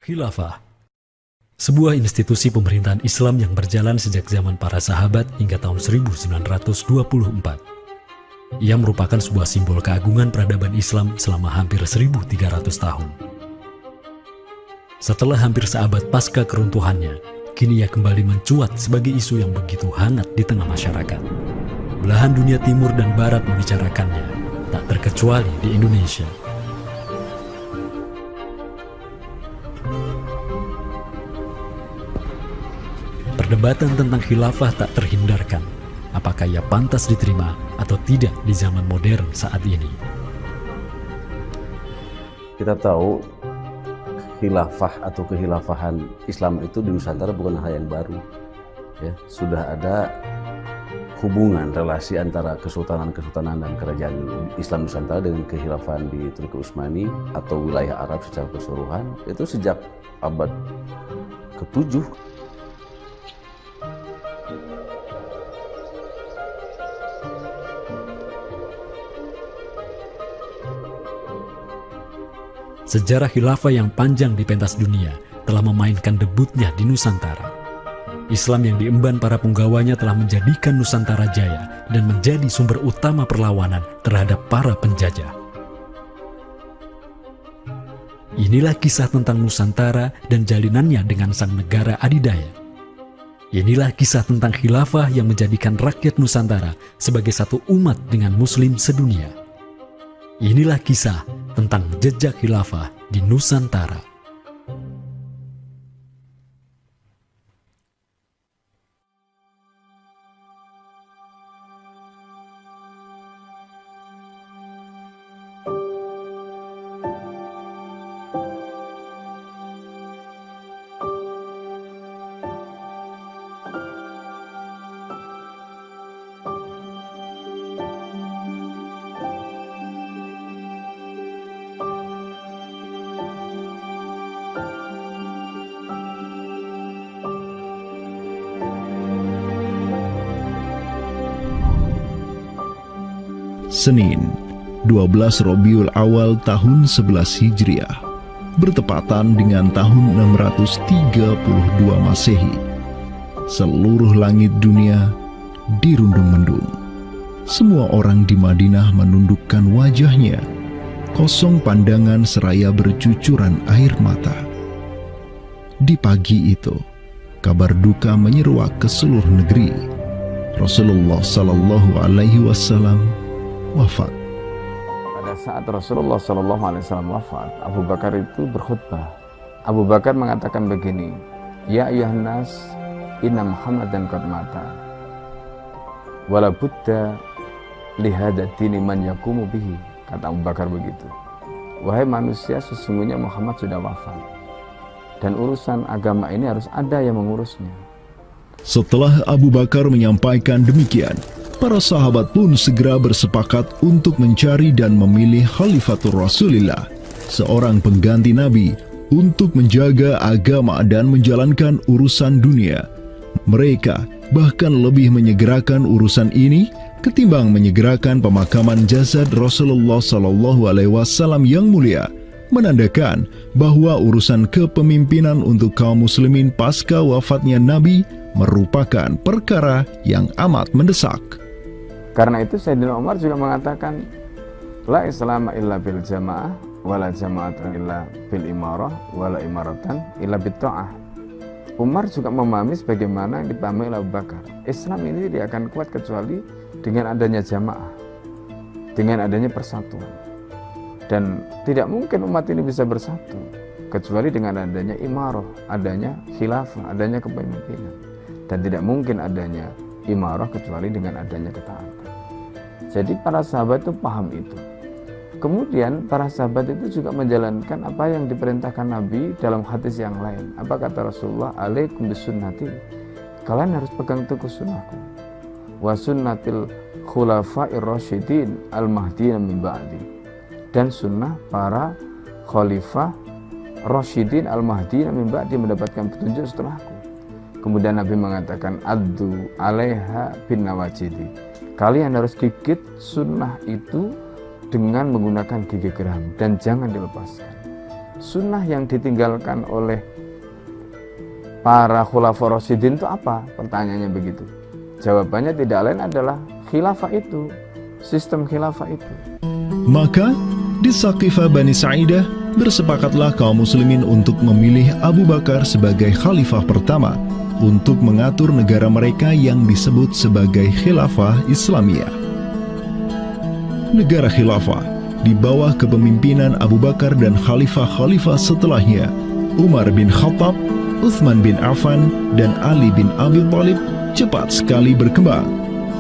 Khilafah, sebuah institusi pemerintahan Islam yang berjalan sejak zaman para sahabat hingga tahun 1924. Ia merupakan sebuah simbol keagungan peradaban Islam selama hampir 1.300 tahun. Setelah hampir seabad pasca keruntuhannya, kini ia kembali mencuat sebagai isu yang begitu hangat di tengah masyarakat. Belahan dunia timur dan barat membicarakannya, tak terkecuali di Indonesia. Perdebatan tentang khilafah tak terhindarkan. Apakah ia pantas diterima atau tidak di zaman modern saat ini? Kita tahu khilafah atau kehilafahan Islam itu di Nusantara bukan hal yang baru. Ya, sudah ada hubungan relasi antara kesultanan-kesultanan dan kerajaan Islam Nusantara dengan kehilafahan di Turki Utsmani atau wilayah Arab secara keseluruhan itu sejak abad ke-7. Sejarah khilafah yang panjang di pentas dunia telah memainkan debutnya di Nusantara. Islam yang diemban para punggawanya telah menjadikan Nusantara jaya dan menjadi sumber utama perlawanan terhadap para penjajah. Inilah kisah tentang Nusantara dan jalinannya dengan sang negara adidaya. Inilah kisah tentang khilafah yang menjadikan rakyat Nusantara sebagai satu umat dengan Muslim sedunia. Inilah kisah tentang jejak khilafah di Nusantara. Senin, 12 Rabiul Awal tahun 11 Hijriah, bertepatan dengan tahun 632 Masehi. Seluruh langit dunia dirundung-mendung. Semua orang di Madinah menundukkan wajahnya, kosong pandangan seraya bercucuran air mata. Di pagi itu, kabar duka menyeruak ke seluruh negeri. Rasulullah Sallallahu Alaihi Wasallam wafat. Pada saat Rasulullah SAW wafat, Abu Bakar itu berkhutbah. Abu Bakar mengatakan begini, Ya ayuhan nas, inna Muhammadan qad mata. Wala budda lihada dini man yakumu bihi. Kata Abu Bakar begitu. Wahai manusia, sesungguhnya Muhammad sudah wafat. Dan urusan agama ini harus ada yang mengurusnya. Setelah Abu Bakar menyampaikan demikian, para sahabat pun segera bersepakat untuk mencari dan memilih Khalifatur Rasulillah, seorang pengganti Nabi, untuk menjaga agama dan menjalankan urusan dunia. Mereka bahkan lebih menyegerakan urusan ini ketimbang menyegerakan pemakaman jasad Rasulullah SAW yang mulia, menandakan bahwa urusan kepemimpinan untuk kaum muslimin pasca wafatnya Nabi merupakan perkara yang amat mendesak. Karena itu Sayyidina Umar juga mengatakan, La islama illa bil jamaah, wala jama'atan illa bil imarah, wala imaratan illa bit ta'ah. Umar juga memahami sebagaimana yang dipahami oleh Abu Bakar. Islam ini tidak akan kuat kecuali dengan adanya jamaah, dengan adanya persatuan. Dan tidak mungkin umat ini bisa bersatu kecuali dengan adanya imarah, adanya khilafah, adanya kepemimpinan. Dan tidak mungkin adanya imarah kecuali dengan adanya ketaatan. Jadi para sahabat itu paham itu. Kemudian para sahabat itu juga menjalankan apa yang diperintahkan Nabi dalam hadis yang lain. Apa kata Rasulullah? Alaikum bisunnati. Kalian harus pegang teguh sunnahku. Wa sunnatil khulafa'ir rasyidin al-mahdiyyin min ba'di. Dan sunnah para khalifah rasyidin al-mahdiyyin min ba'di, mendapatkan petunjuk setelahku. Kemudian Nabi mengatakan, Addu alaiha bin nawajidi. Kalian harus gigit sunnah itu dengan menggunakan gigi geram dan jangan dilepaskan. sunnah yang ditinggalkan oleh para khulafaur rasyidin itu apa? Pertanyaannya begitu. Jawabannya tidak lain adalah khilafah itu, sistem khilafah itu. Maka di Saqifah Bani Sa'idah bersepakatlah kaum muslimin untuk memilih Abu Bakar sebagai khalifah pertama untuk mengatur negara mereka yang disebut sebagai khilafah Islamiyah. Negara khilafah di bawah kepemimpinan Abu Bakar dan khalifah-khalifah setelahnya, Umar bin Khattab, Utsman bin Affan, dan Ali bin Abi Thalib cepat sekali berkembang.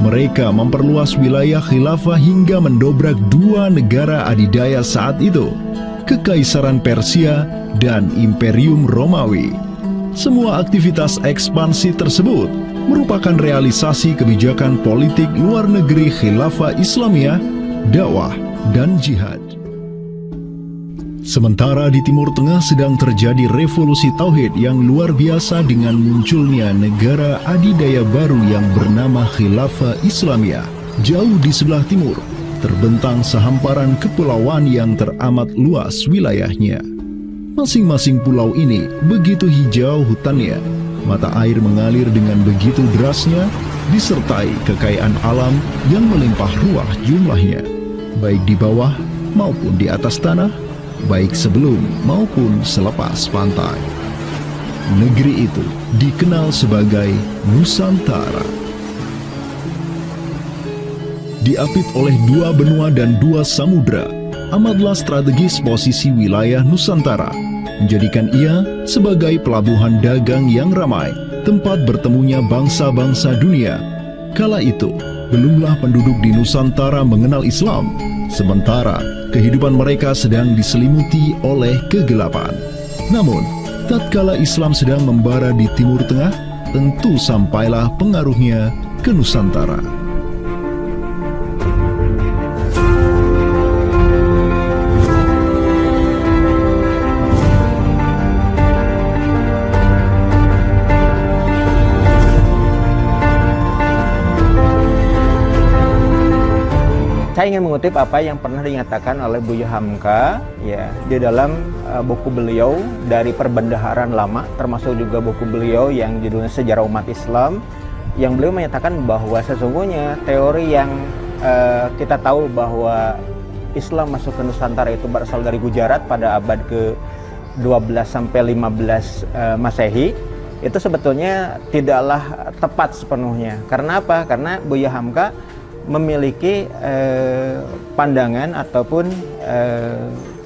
Mereka memperluas wilayah khilafah hingga mendobrak dua negara adidaya saat itu, Kekaisaran Persia dan Imperium Romawi. Semua aktivitas ekspansi tersebut merupakan realisasi kebijakan politik luar negeri khilafah Islamiyah, dakwah, dan jihad. Sementara di Timur Tengah sedang terjadi revolusi tauhid yang luar biasa dengan munculnya negara adidaya baru yang bernama Khilafah Islamiyah. Jauh di sebelah timur, terbentang sehamparan kepulauan yang teramat luas wilayahnya. Masing-masing pulau ini begitu hijau hutannya, mata air mengalir dengan begitu derasnya, disertai kekayaan alam yang melimpah ruah jumlahnya, baik di bawah maupun di atas tanah, baik sebelum maupun selepas pantai. Negeri itu dikenal sebagai Nusantara. Diapit oleh dua benua dan dua samudra, amatlah strategis posisi wilayah Nusantara, menjadikan ia sebagai pelabuhan dagang yang ramai, tempat bertemunya bangsa-bangsa dunia. Kala itu, belumlah penduduk di Nusantara mengenal Islam, sementara kehidupan mereka sedang diselimuti oleh kegelapan. Namun, tatkala Islam sedang membara di Timur Tengah, tentu sampailah pengaruhnya ke Nusantara. Saya ingin mengutip apa yang pernah dinyatakan oleh Buya Hamka ya di dalam buku beliau dari Perbendaharaan Lama, termasuk juga buku beliau yang judulnya Sejarah Umat Islam, yang beliau menyatakan bahwa sesungguhnya teori yang kita tahu bahwa Islam masuk ke Nusantara itu berasal dari Gujarat pada abad ke-12 sampai 15 Masehi, itu sebetulnya tidaklah tepat sepenuhnya. Karena apa? Karena Buya Hamka memiliki pandangan ataupun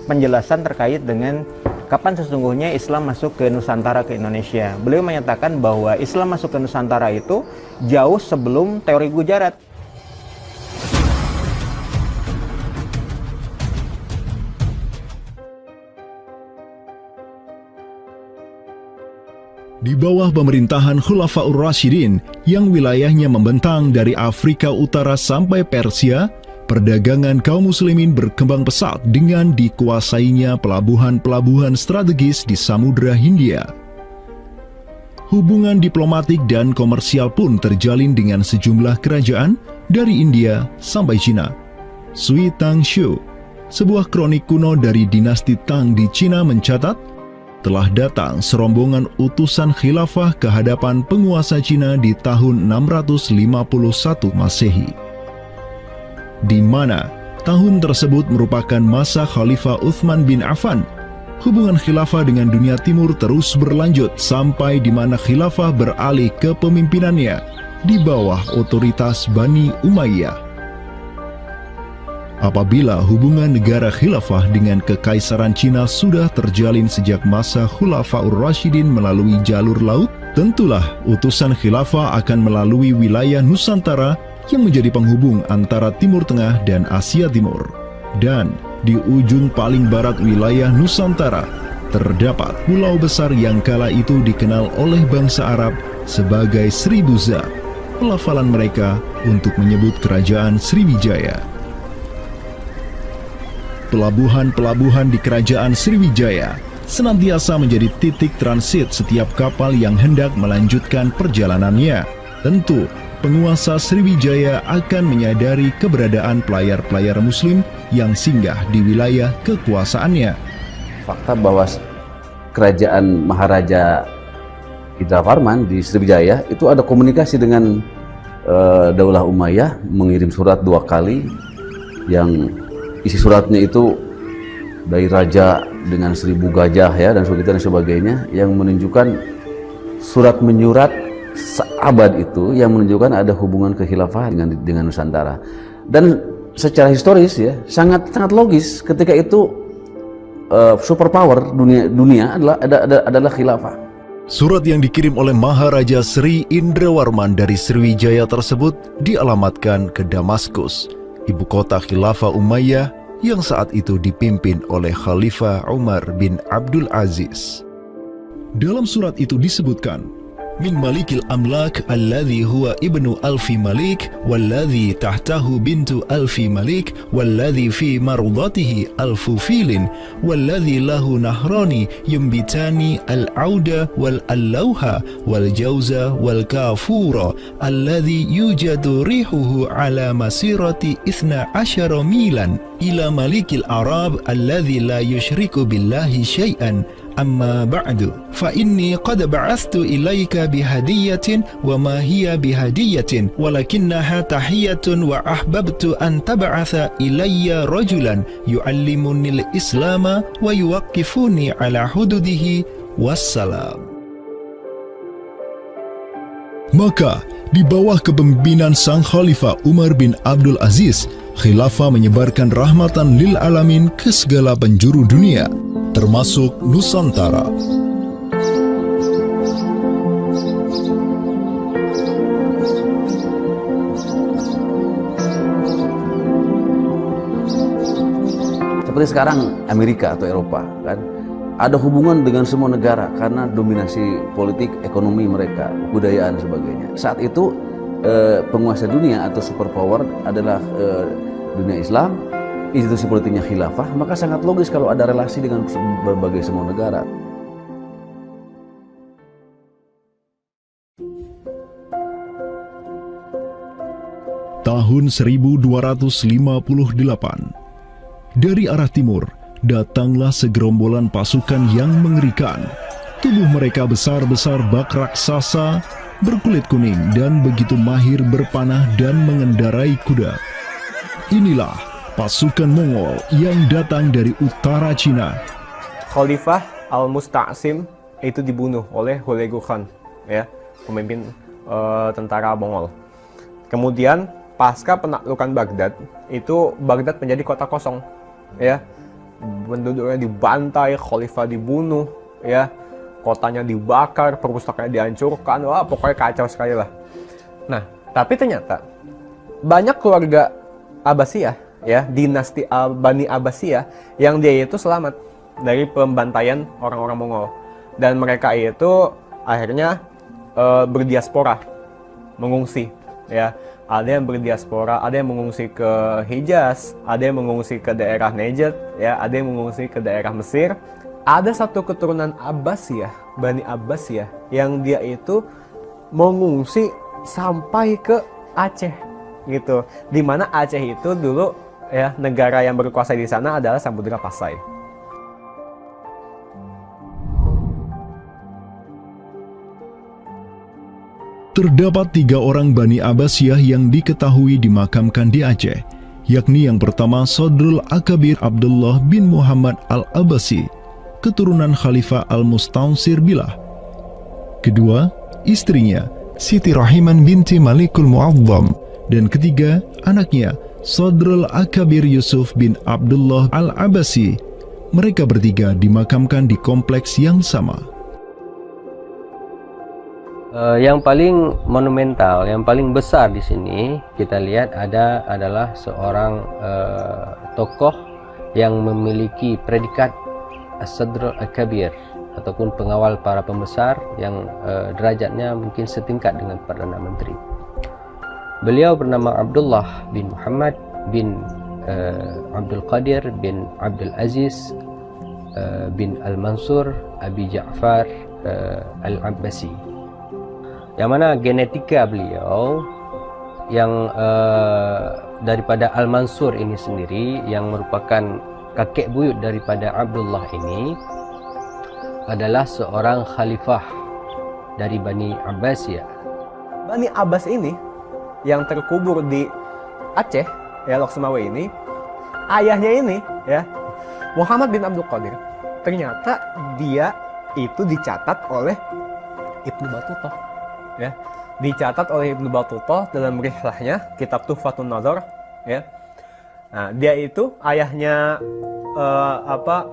penjelasan terkait dengan kapan sesungguhnya Islam masuk ke Nusantara, ke Indonesia. Beliau menyatakan bahwa Islam masuk ke Nusantara itu jauh sebelum teori Gujarat. Di bawah pemerintahan Khulafaur Rasyidin yang wilayahnya membentang dari Afrika Utara sampai Persia, perdagangan kaum muslimin berkembang pesat dengan dikuasainya pelabuhan-pelabuhan strategis di Samudra Hindia. Hubungan diplomatik dan komersial pun terjalin dengan sejumlah kerajaan dari India sampai Cina. Sui Tangshu, sebuah kronik kuno dari dinasti Tang di Cina mencatat, telah datang serombongan utusan khilafah ke hadapan penguasa Cina di tahun 651 Masehi, di mana tahun tersebut merupakan masa Khalifah Utsman bin Affan. Hubungan khilafah dengan dunia timur terus berlanjut sampai di mana khilafah beralih ke pemimpinannya di bawah otoritas Bani Umayyah. Apabila hubungan negara khilafah dengan kekaisaran Cina sudah terjalin sejak masa Khulafaur Rasyidin melalui jalur laut, tentulah utusan khilafah akan melalui wilayah Nusantara yang menjadi penghubung antara Timur Tengah dan Asia Timur. Dan di ujung paling barat wilayah Nusantara, terdapat pulau besar yang kala itu dikenal oleh bangsa Arab sebagai Sribuza, pelafalan mereka untuk menyebut kerajaan Sriwijaya. Pelabuhan-pelabuhan di kerajaan Sriwijaya senantiasa menjadi titik transit setiap kapal yang hendak melanjutkan perjalanannya. Tentu, penguasa Sriwijaya akan menyadari keberadaan pelayar-pelayar muslim yang singgah di wilayah kekuasaannya. fakta bahwa kerajaan Maharaja Indravarman di Sriwijaya itu ada komunikasi dengan Daulah Umayyah, mengirim surat 2 kali yang isi suratnya itu dari raja dengan 1000 gajah ya dan sebagainya, yang menunjukkan surat menyurat seabad itu yang menunjukkan ada hubungan kekhilafahan dengan Nusantara. Dan secara historis ya sangat logis ketika itu superpower dunia adalah khilafah. Surat yang dikirim oleh Maharaja Sri Indrawarman dari Sriwijaya tersebut dialamatkan ke Damaskus, ibu kota Khilafah Umayyah yang saat itu dipimpin oleh Khalifah Umar bin Abdul Aziz. Dalam surat itu disebutkan, min malikil amlak alladhi huwa ibnu alfi malik walladhi tahtahu bintu alfi malik walladhi fi marudatihi alfu filin walladhi lahu nahrani yumbitani al-auda wal-allawha wal-jawza wal-kafura alladhi yujadu rihuhu ala masirati 12 milan ila malikil arab alladhi la yushriku billahi syai'an. Amma ba'du, fa inni qad ba'athtu ilayka bihadiyatin wa ma hiya bihadiyatin walakinnaha tahiyatun wa ahbabtu an tab'atha ilayya rajulan yu'allimunil islama wa yuwaqqifuni ala hududihi wassalam. Maka di bawah kepemimpinan sang Khalifah Umar bin Abdul Aziz, khilafah menyebarkan rahmatan lil alamin ke segala penjuru dunia, termasuk Nusantara. Seperti sekarang Amerika atau Eropa kan ada hubungan dengan semua negara karena dominasi politik, ekonomi mereka, budayaan dan sebagainya. Saat itu penguasa dunia atau superpower adalah dunia Islam, institusi politiknya khilafah, maka sangat logis kalau ada relasi dengan berbagai semua negara. Tahun 1258, dari arah timur datanglah segerombolan pasukan yang mengerikan. Tubuh mereka besar-besar bak raksasa, berkulit kuning dan begitu mahir berpanah dan mengendarai kuda. Inilah pasukan Mongol yang datang dari utara Cina. Khalifah Al-Musta'sim itu dibunuh oleh Hulagu Khan, ya, pemimpin tentara Mongol. Kemudian pasca penaklukan Baghdad, itu Baghdad menjadi kota kosong, ya. Penduduknya dibantai, khalifah dibunuh, ya. Kotanya dibakar, perpustakaannya dihancurkan, wah pokoknya kacau sekali lah. Nah, tapi ternyata banyak keluarga Abbasiyah, ya, dinasti Bani Abbasiyah yang dia itu selamat dari pembantaian orang-orang Mongol, dan mereka itu akhirnya berdiaspora, mengungsi, ya. Ada yang berdiaspora, ada yang mengungsi ke Hijaz, ada yang mengungsi ke daerah Najd, ya, ada yang mengungsi ke daerah Mesir. Ada satu keturunan Abbasiyah, Bani Abbasiyah, yang dia itu mengungsi sampai ke Aceh, gitu. Dimana Aceh itu dulu, ya, negara yang berkuasa di sana adalah Samudra Pasai. Terdapat 3 orang Bani Abbasiyah yang diketahui dimakamkan di Aceh, yakni yang pertama Sodrul Akabir Abdullah bin Muhammad Al-Abbasi, keturunan Khalifah Al-Mustaunsir Billah. Kedua, istrinya Siti Rahiman binti Malikul Mu'azzam, dan ketiga, anaknya Sodrul Akabir Yusuf bin Abdullah Al-Abbasi. Mereka bertiga dimakamkan di kompleks yang sama. Yang paling monumental, yang paling besar di sini kita lihat adalah seorang tokoh yang memiliki predikat As-Sadr Al-Kabir ataupun pengawal para pembesar yang derajatnya mungkin setingkat dengan Perdana Menteri. Beliau bernama Abdullah bin Muhammad bin Abdul Qadir bin Abdul Aziz bin Al-Mansur Abi Ja'far Al-Abbasi, yang mana genetika beliau yang daripada Al-Mansur ini sendiri yang merupakan kakek buyut daripada Abdullah ini adalah seorang khalifah dari Bani Abbasiyah. Bani Abbas ini yang terkubur di Aceh, ya, Lok Sumawe ini, ayahnya ini, ya, Muhammad bin Abdul Qadir, ternyata dia itu dicatat oleh Ibnu Battuta, ya, dicatat oleh Ibnu Battuta dalam rihlahnya kitab Tuhfatun Nazar, ya. Nah, dia itu ayahnya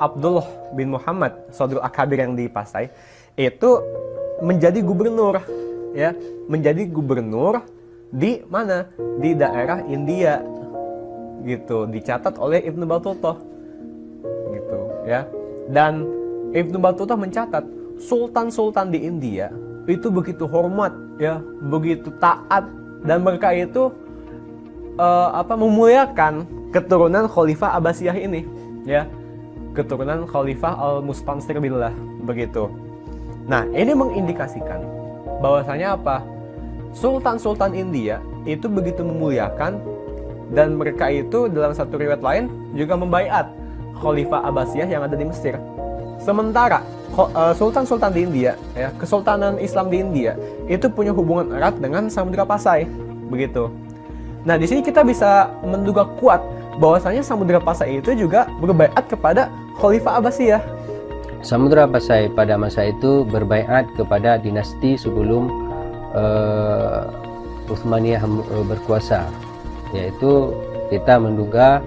Abdullah bin Muhammad Sodrul Akabir yang di Pasai itu menjadi gubernur, ya, menjadi gubernur di mana, di daerah India, gitu, dicatat oleh Ibnu Battuta, gitu, ya. Dan Ibnu Battuta mencatat sultan-sultan di India itu begitu hormat, ya, begitu taat, dan mereka itu memuliakan keturunan Khalifah Abbasiyah ini, ya, keturunan Khalifah Al-Mustansir Billah, begitu. Nah, ini mengindikasikan bahwasanya apa? Sultan-sultan India itu begitu memuliakan, dan mereka itu dalam satu riwayat lain juga membaiat Khalifah Abbasiyah yang ada di Mesir. Sementara sultan-sultan di India, ya, kesultanan Islam di India itu punya hubungan erat dengan Samudra Pasai, begitu. Nah, di sini kita bisa menduga kuat bahwasanya Samudra Pasai itu juga berbaiat kepada Khalifah Abbasiyah. Samudra Pasai pada masa itu berbaiat kepada dinasti sebelum Utsmaniyah berkuasa, yaitu kita menduga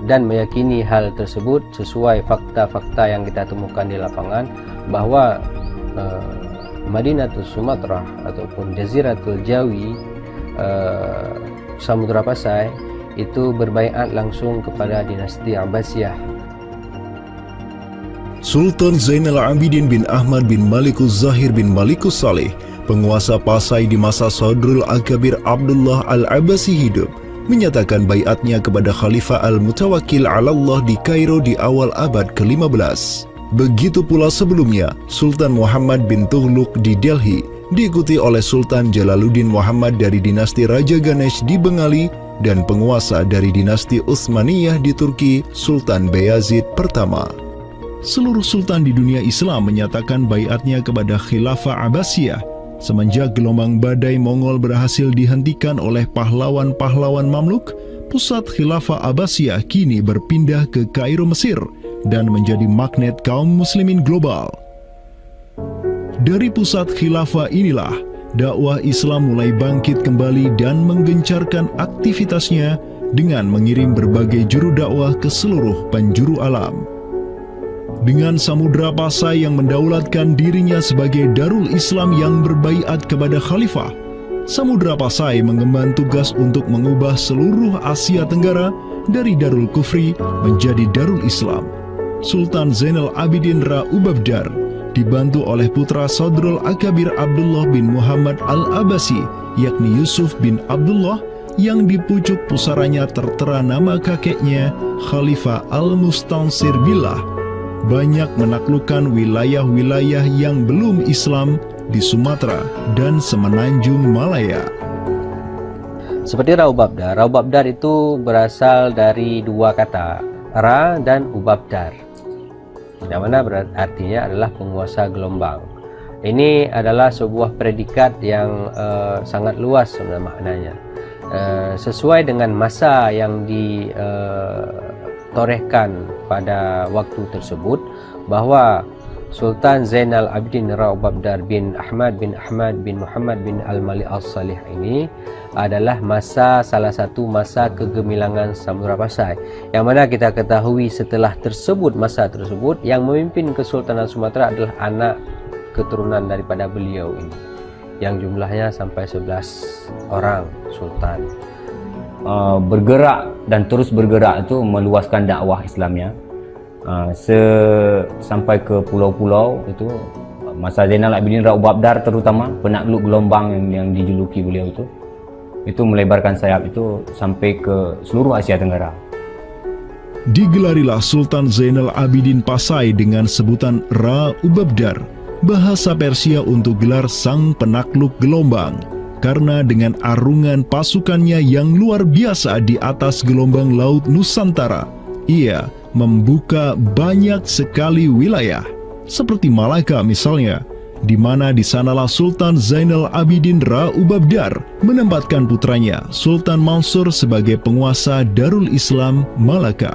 dan meyakini hal tersebut sesuai fakta-fakta yang kita temukan di lapangan bahwa Madinatul Sumatera ataupun Jaziratul Jawi, Samudra Pasai itu berbaiat langsung kepada dinasti Abbasiyah. Sultan Zainal Abidin bin Ahmad bin Malikus Zahir bin Malikus Saleh, penguasa Pasai di masa Sodrul Akabir Abdullah Al-Abbasi hidup, menyatakan baiatnya kepada Khalifah Al-Mutawakkil 'alallah di Kairo di awal abad ke-15. Begitu pula sebelumnya, Sultan Muhammad bin Tughluk di Delhi diikuti oleh Sultan Jalaluddin Muhammad dari dinasti Raja Ganesh di Bengali dan penguasa dari dinasti Utsmaniyah di Turki, Sultan Bayazid pertama. Seluruh sultan di dunia Islam menyatakan baiatnya kepada Khilafah Abbasiyah semenjak gelombang badai Mongol berhasil dihentikan oleh pahlawan-pahlawan Mamluk. Pusat Khilafah Abbasiyah kini berpindah ke Kairo, Mesir, dan menjadi magnet kaum muslimin global. Dari pusat khilafah inilah dakwah Islam mulai bangkit kembali dan menggencarkan aktivitasnya dengan mengirim berbagai juru dakwah ke seluruh penjuru alam. Dengan Samudra Pasai yang mendaulatkan dirinya sebagai Darul Islam yang berbaiat kepada Khalifah, Samudra Pasai mengemban tugas untuk mengubah seluruh Asia Tenggara dari Darul Kufri menjadi Darul Islam. Sultan Zainal Abidin Ra Ubabdar dibantu oleh putra Sodrul Akabir Abdullah bin Muhammad Al-Abbasi, yakni Yusuf bin Abdullah, yang di pucuk pusaranya tertera nama kakeknya Khalifah Al-Mustansir Billah, banyak menaklukkan wilayah-wilayah yang belum Islam di Sumatera dan Semenanjung Malaya. Seperti Ra Ubabdar. Ra Ubabdar itu berasal dari dua kata, Ra dan Ubabdar, yang mana artinya adalah penguasa gelombang. Ini adalah sebuah predikat yang sangat luas sebenarnya maknanya. Sesuai dengan masa yang ditorehkan pada waktu tersebut, bahwa Sultan Zainal Abidin Ra Ubabdar bin Ahmad bin Muhammad bin Al-Malik Al-Salih ini adalah salah satu masa kegemilangan Samudra Pasai, yang mana kita ketahui setelah masa tersebut yang memimpin Kesultanan Sumatera adalah anak keturunan daripada beliau ini, yang jumlahnya sampai 11 orang sultan. Bergerak dan terus bergerak itu meluaskan dakwah Islamnya sampai ke pulau-pulau. Itu masa Zainal Abidin Ra Ubabdar, terutama penakluk gelombang yang dijuluki beliau itu melebarkan sayap itu sampai ke seluruh Asia Tenggara. Digelarilah Sultan Zainal Abidin Pasai dengan sebutan Ra Ubabdar, bahasa Persia untuk gelar sang penakluk gelombang, karena dengan arungan pasukannya yang luar biasa di atas gelombang laut Nusantara, Ia membuka banyak sekali wilayah, seperti Malaka misalnya, di mana di sanalah Sultan Zainal Abidin Ra Ubabdar menempatkan putranya Sultan Mansur sebagai penguasa Darul Islam Malaka.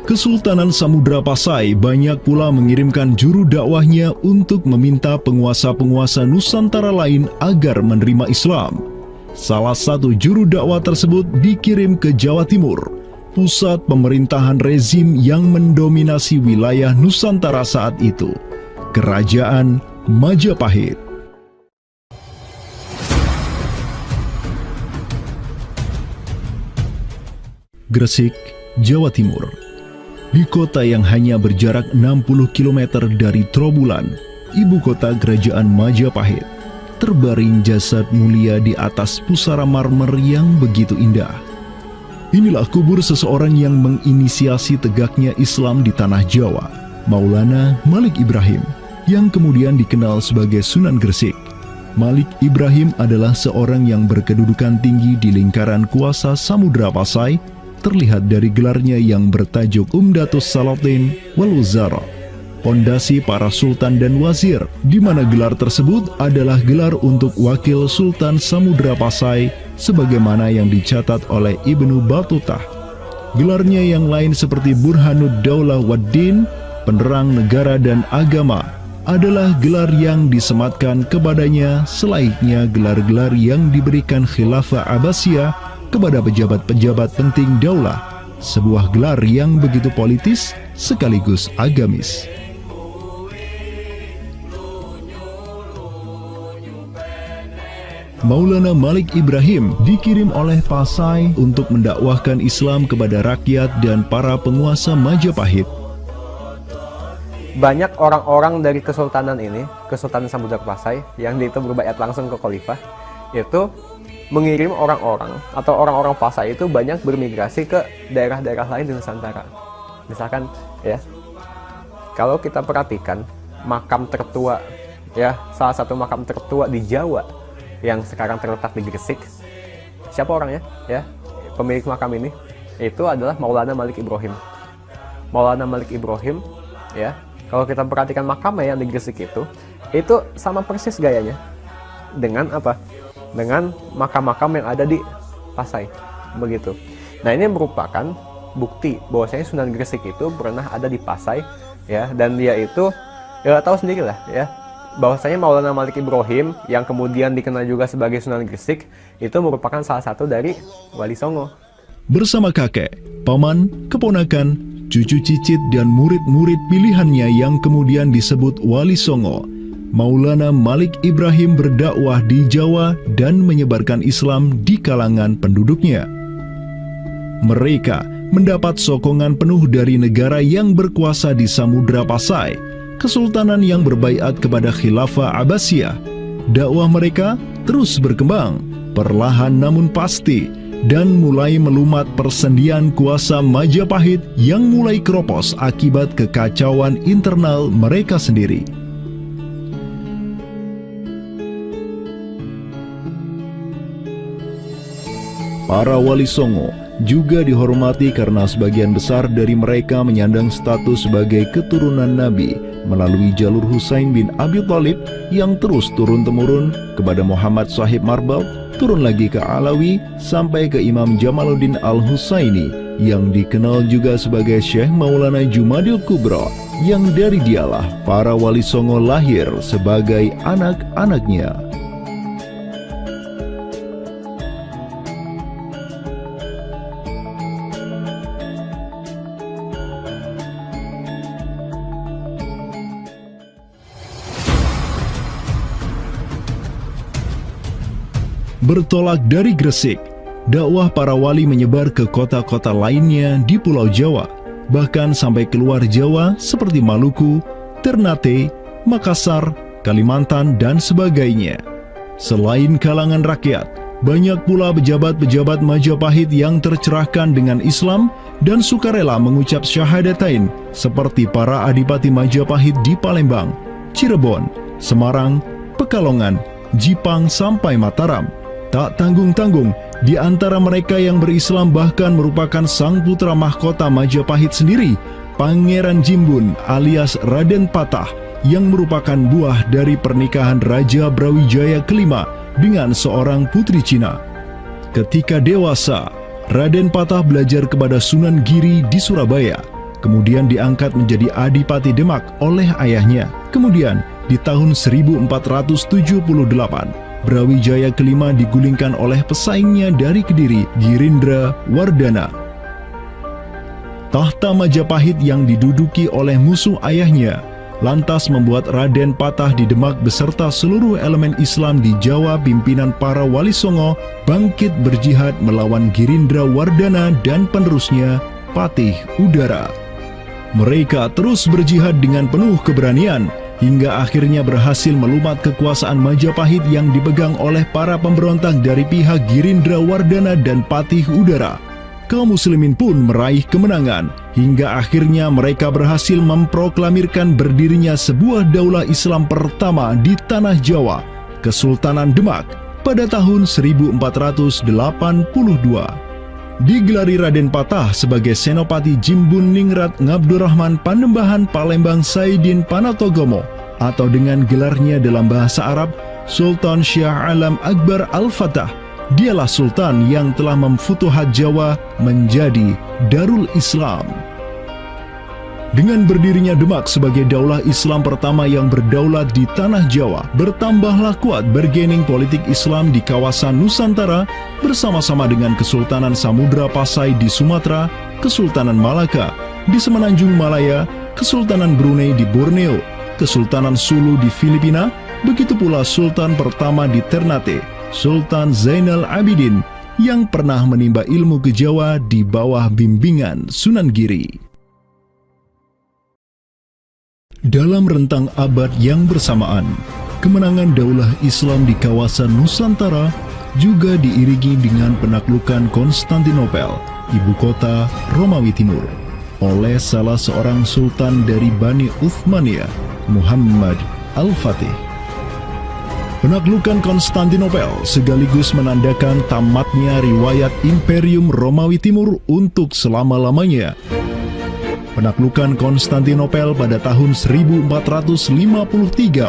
Kesultanan Samudra Pasai banyak pula mengirimkan juru dakwahnya untuk meminta penguasa-penguasa Nusantara lain agar menerima Islam. Salah satu juru dakwah tersebut dikirim ke Jawa Timur, pusat pemerintahan rezim yang mendominasi wilayah Nusantara saat itu, Kerajaan Majapahit. Gresik, Jawa Timur. Di kota yang hanya berjarak 60 km dari Trowulan, ibu kota Kerajaan Majapahit, terbaring jasad mulia di atas pusara marmer yang begitu indah. Inilah kubur seseorang yang menginisiasi tegaknya Islam di tanah Jawa, Maulana Malik Ibrahim, yang kemudian dikenal sebagai Sunan Gresik. Malik Ibrahim adalah seorang yang berkedudukan tinggi di lingkaran kuasa Samudra Pasai, terlihat dari gelarnya yang bertajuk Umdatus Salatin wal Wuzara, pondasi para sultan dan wazir, di mana gelar tersebut adalah gelar untuk wakil Sultan Samudra Pasai, sebagaimana yang dicatat oleh Ibnu Batutah. Gelarnya yang lain seperti Burhanud Daulah Waddin, penerang negara dan agama, adalah gelar yang disematkan kepadanya selayaknya gelar-gelar yang diberikan Khilafah Abbasiyah kepada pejabat-pejabat penting daulah, sebuah gelar yang begitu politis sekaligus agamis. Maulana Malik Ibrahim dikirim oleh Pasai untuk mendakwahkan Islam kepada rakyat dan para penguasa Majapahit. Banyak orang-orang dari kesultanan ini, Kesultanan Samudra Pasai, yang itu berbaiat langsung ke khalifah, itu mengirim orang-orang atau orang-orang Pasai itu banyak bermigrasi ke daerah-daerah lain di Nusantara. Misalkan ya, kalau kita perhatikan makam tertua, ya salah satu makam tertua di Jawa yang sekarang terletak di Gresik, siapa orangnya? Ya, pemilik makam ini itu adalah Maulana Malik Ibrahim. Maulana Malik Ibrahim, ya, kalau kita perhatikan makamnya yang di Gresik itu sama persis gayanya dengan apa? Dengan makam-makam yang ada di Pasai, begitu. Nah, ini merupakan bukti bahwasanya Sunan Gresik itu pernah ada di Pasai, ya, dan dia itu ya tahu sendiri lah, ya, bahwasanya Maulana Malik Ibrahim yang kemudian dikenal juga sebagai Sunan Gresik itu merupakan salah satu dari Wali Songo. Bersama kakek, paman, keponakan, cucu cicit dan murid-murid pilihannya yang kemudian disebut Wali Songo, Maulana Malik Ibrahim berdakwah di Jawa dan menyebarkan Islam di kalangan penduduknya. Mereka mendapat sokongan penuh dari negara yang berkuasa di Samudra Pasai, kesultanan yang berbaiat kepada Khilafah Abbasiyah. Dakwah mereka terus berkembang, perlahan namun pasti, dan mulai melumat persendian kuasa Majapahit yang mulai keropos akibat kekacauan internal mereka sendiri. Para Wali Songo juga dihormati karena sebagian besar dari mereka menyandang status sebagai keturunan Nabi melalui jalur Husain bin Abi Thalib yang terus turun-temurun kepada Muhammad Sahib Marbal, turun lagi ke Alawi sampai ke Imam Jamaluddin Al-Husaini yang dikenal juga sebagai Syekh Maulana Jumadil Kubra, yang dari dialah para Wali Songo lahir sebagai anak-anaknya. Bertolak dari Gresik, dakwah para wali menyebar ke kota-kota lainnya di Pulau Jawa, bahkan sampai keluar Jawa seperti Maluku, Ternate, Makassar, Kalimantan, dan sebagainya. Selain kalangan rakyat, banyak pula pejabat-pejabat Majapahit yang tercerahkan dengan Islam dan sukarela mengucap syahadatain, seperti para adipati Majapahit di Palembang, Cirebon, Semarang, Pekalongan, Jipang sampai Mataram, Tak tanggung-tanggung, di antara mereka yang berislam bahkan merupakan sang putra mahkota Majapahit sendiri, Pangeran Jimbun alias Raden Patah, yang merupakan buah dari pernikahan Raja Brawijaya kelima dengan seorang putri Cina. Ketika dewasa, Raden Patah belajar kepada Sunan Giri di Surabaya, kemudian diangkat menjadi Adipati Demak oleh ayahnya. Kemudian, di tahun 1478, Brawijaya kelima digulingkan oleh pesaingnya dari Kediri, Girindra Wardana. Tahta Majapahit yang diduduki oleh musuh ayahnya lantas membuat Raden Patah di Demak beserta seluruh elemen Islam di Jawa pimpinan para Wali Songo bangkit berjihad melawan Girindra Wardana dan penerusnya Patih Udara. Mereka terus berjihad dengan penuh keberanian hingga akhirnya berhasil melumat kekuasaan Majapahit yang dipegang oleh para pemberontak dari pihak Girindra Wardana dan Patih Udara. Kaum muslimin pun meraih kemenangan hingga akhirnya mereka berhasil memproklamirkan berdirinya sebuah daulah Islam pertama di tanah Jawa, Kesultanan Demak, pada tahun 1482. Digelari Raden Patah sebagai Senopati Jimbun Ningrat Ngabdurrahman Panembahan Palembang Saidin Panatogomo, atau dengan gelarnya dalam bahasa Arab Sultan Syah Alam Akbar Al-Fatah. Dialah sultan yang telah memfutuhat Jawa menjadi Darul Islam. Dengan berdirinya Demak sebagai daulah Islam pertama yang berdaulat di tanah Jawa, bertambahlah kuat bargaining politik Islam di kawasan Nusantara bersama-sama dengan Kesultanan Samudra Pasai di Sumatera, Kesultanan Malaka di Semenanjung Malaya, Kesultanan Brunei di Borneo, Kesultanan Sulu di Filipina, begitu pula Sultan pertama di Ternate, Sultan Zainal Abidin, yang pernah menimba ilmu ke Jawa di bawah bimbingan Sunan Giri. Dalam rentang abad yang bersamaan, kemenangan daulah Islam di kawasan Nusantara juga diiringi dengan penaklukan Konstantinopel, ibu kota Romawi Timur, oleh salah seorang sultan dari Bani Uthmaniyah, Muhammad Al-Fatih. Penaklukan Konstantinopel sekaligus menandakan tamatnya riwayat Imperium Romawi Timur untuk selama-lamanya. Penaklukan Konstantinopel pada tahun 1453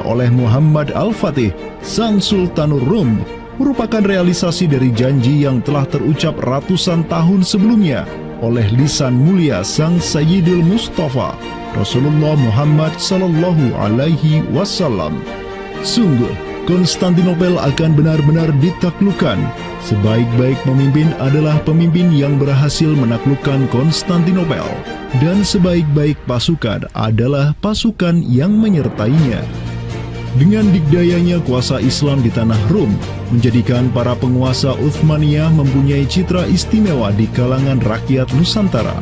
oleh Muhammad Al-Fatih, sang Sultanur Rum, merupakan realisasi dari janji yang telah terucap ratusan tahun sebelumnya oleh lisan mulia sang Sayyidul Mustafa, Rasulullah Muhammad Sallallahu Alaihi Wasallam. Sungguh, Konstantinopel akan benar-benar ditaklukkan. Sebaik-baik pemimpin adalah pemimpin yang berhasil menaklukkan Konstantinopel, dan sebaik-baik pasukan adalah pasukan yang menyertainya. Dengan dikdayanya kuasa Islam di tanah Rum, menjadikan para penguasa Uthmaniyah mempunyai citra istimewa di kalangan rakyat Nusantara.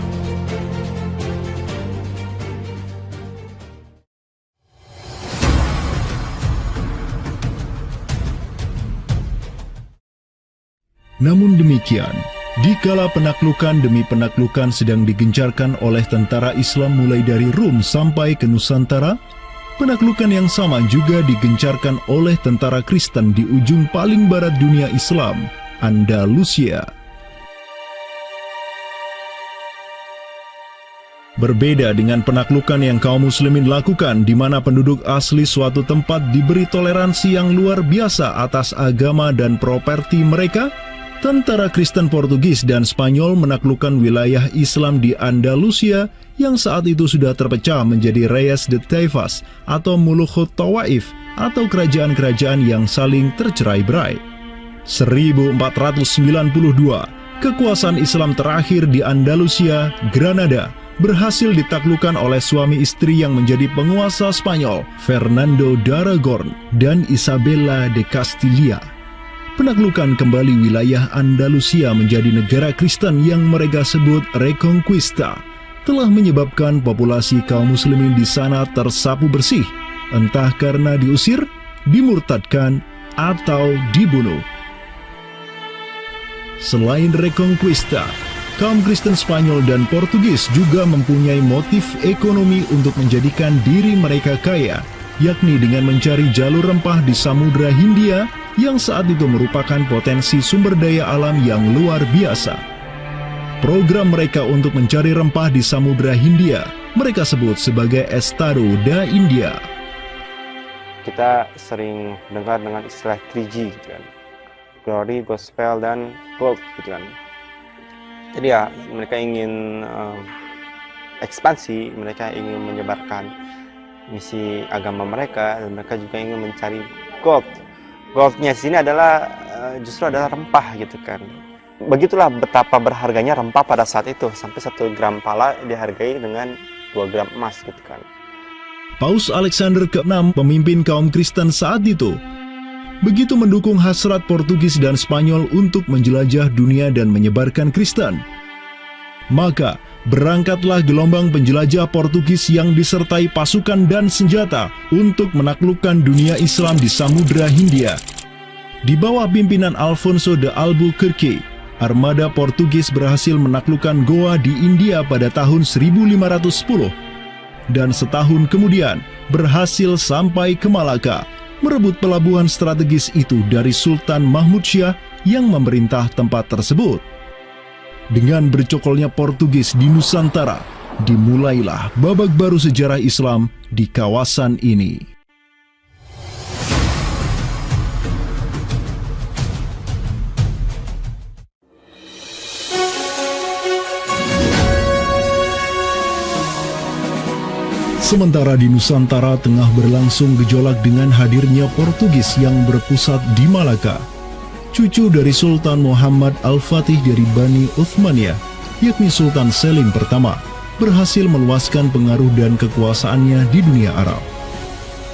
Namun demikian, dikala penaklukan demi penaklukan sedang digencarkan oleh tentara Islam mulai dari Rum sampai ke Nusantara, penaklukan yang sama juga digencarkan oleh tentara Kristen di ujung paling barat dunia Islam, Andalusia. Berbeda dengan penaklukan yang kaum muslimin lakukan, di mana penduduk asli suatu tempat diberi toleransi yang luar biasa atas agama dan properti mereka, tentara Kristen Portugis dan Spanyol menaklukkan wilayah Islam di Andalusia yang saat itu sudah terpecah menjadi Reyes de Taifas atau Mulukhut Tawaif, atau kerajaan-kerajaan yang saling tercerai-berai. 1492, kekuasaan Islam terakhir di Andalusia, Granada, berhasil ditaklukkan oleh suami istri yang menjadi penguasa Spanyol, Fernando de Aragon dan Isabella de Castilla. Penaklukan kembali wilayah Andalusia menjadi negara Kristen yang mereka sebut Reconquista telah menyebabkan populasi kaum muslimin di sana tersapu bersih, entah karena diusir, dimurtadkan, atau dibunuh. Selain Reconquista, kaum Kristen Spanyol dan Portugis juga mempunyai motif ekonomi untuk menjadikan diri mereka kaya, yakni dengan mencari jalur rempah di Samudra Hindia yang saat itu merupakan potensi sumber daya alam yang luar biasa. Program mereka untuk mencari rempah di Samudra Hindia mereka sebut sebagai Estado da India. Kita sering dengar dengan istilah 3G gitu kan. Glory, Gospel, dan Gold gitu kan. Jadi ya mereka ingin ekspansi, mereka ingin menyebarkan misi agama mereka, dan mereka juga ingin mencari gold. Goldnya sini adalah justru adalah rempah gitu kan. Begitulah betapa berharganya rempah pada saat itu, sampai 1 gram pala dihargai dengan 2 gram emas gitu kan. Paus Alexander ke-6, pemimpin kaum Kristen saat itu, begitu mendukung hasrat Portugis dan Spanyol untuk menjelajah dunia dan menyebarkan Kristen. Maka, berangkatlah gelombang penjelajah Portugis yang disertai pasukan dan senjata untuk menaklukkan dunia Islam di Samudra Hindia. Di bawah pimpinan Alfonso de Albuquerque, armada Portugis berhasil menaklukkan Goa di India pada tahun 1510. Dan setahun kemudian, berhasil sampai ke Malaka, merebut pelabuhan strategis itu dari Sultan Mahmud Syah yang memerintah tempat tersebut. Dengan bercokolnya Portugis di Nusantara, dimulailah babak baru sejarah Islam di kawasan ini. Sementara di Nusantara tengah berlangsung gejolak dengan hadirnya Portugis yang berpusat di Malaka. Cucu dari Sultan Muhammad Al-Fatih dari Bani Uthmaniyah, yakni Sultan Selim pertama, berhasil meluaskan pengaruh dan kekuasaannya di dunia Arab.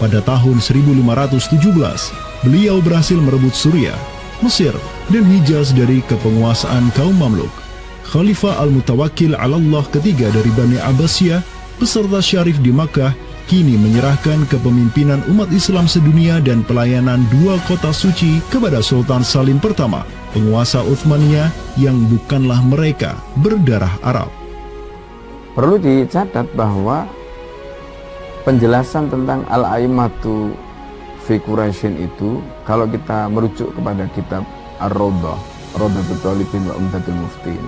Pada tahun 1517, beliau berhasil merebut Suriah, Mesir, dan Hijaz dari kepenguasaan kaum Mamluk. Khalifah Al-Mutawakkil 'ala Allah ketiga dari Bani Abbasiyah beserta Syarif di Makkah kini menyerahkan kepemimpinan umat Islam sedunia dan pelayanan 2 kota suci kepada Sultan Salim pertama, penguasa Uthmaniyah yang bukanlah mereka berdarah Arab. Perlu dicatat bahwa penjelasan tentang Al-A'immatu fi Quraisyin itu, kalau kita merujuk kepada kitab Ar-Rawdah, Rawdatul Thalibin wa Umdatul Muftiin,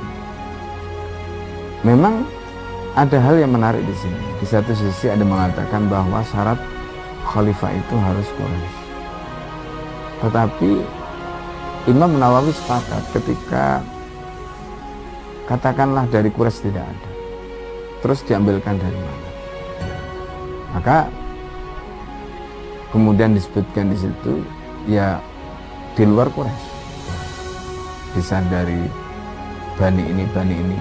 memang ada hal yang menarik di sini. Di satu sisi ada mengatakan bahwa syarat khalifah itu harus Quraisy. Tetapi Imam Nawawi sepakat ketika katakanlah dari Quraisy tidak ada, terus diambilkan dari mana? Maka kemudian disebutkan di situ ya di luar Quraisy, bisa dari bani ini,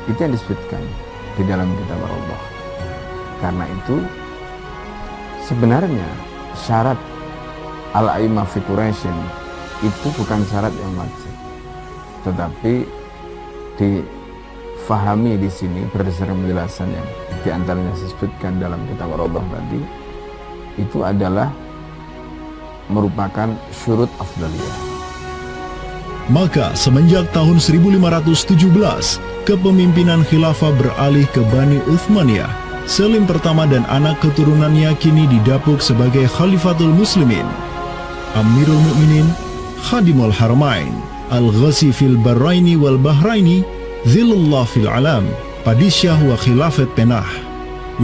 itu yang disebutkan di dalam kitab Allah. Karena itu sebenarnya syarat al-a'immah fi Quraisyin itu bukan syarat yang wajib, tetapi difahami di sini berdasarkan penjelasan yang diantaranya disebutkan dalam kitab Allah tadi, itu adalah merupakan syurut afdaliyah. Maka semenjak tahun 1517, kepemimpinan khilafah beralih ke Bani Uthmaniyah. Selim pertama dan anak keturunannya kini didapuk sebagai Khalifatul Muslimin. Amirul Mukminin, Khadimul Haramain, Al-Ghazi fil Barraini wal Bahraini, Zilullah fil Alam, Padisyah wa Khilafat Penah.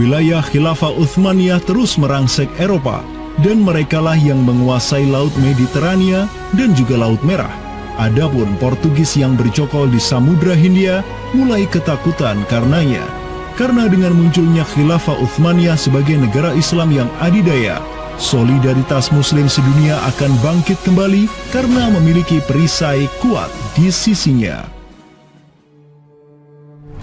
Wilayah khilafah Uthmaniyah terus merangsek Eropa, dan merekalah yang menguasai Laut Mediterania dan juga Laut Merah. Adapun Portugis yang bercokol di Samudra Hindia mulai ketakutan karenanya. Karena dengan munculnya khilafah Uthmaniyah sebagai negara Islam yang adidaya, solidaritas Muslim sedunia akan bangkit kembali karena memiliki perisai kuat di sisinya.